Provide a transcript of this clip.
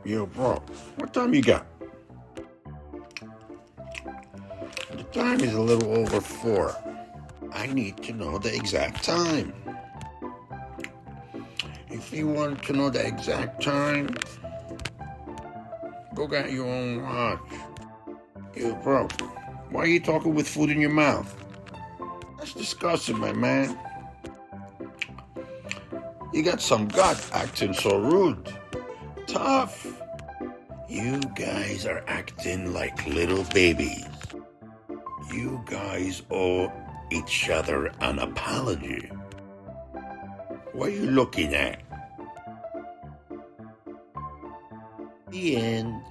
Yo, bro, what time you got? The time is a little over 4. I need to know the exact time. If you want to know the exact time, go get your own watch. Yo, bro, why are you talking with food in your mouth? That's disgusting, my man. You got some gut acting so rude. Tough. You guys are acting like little babies. You guys owe each other an apology. What are you looking at? The end.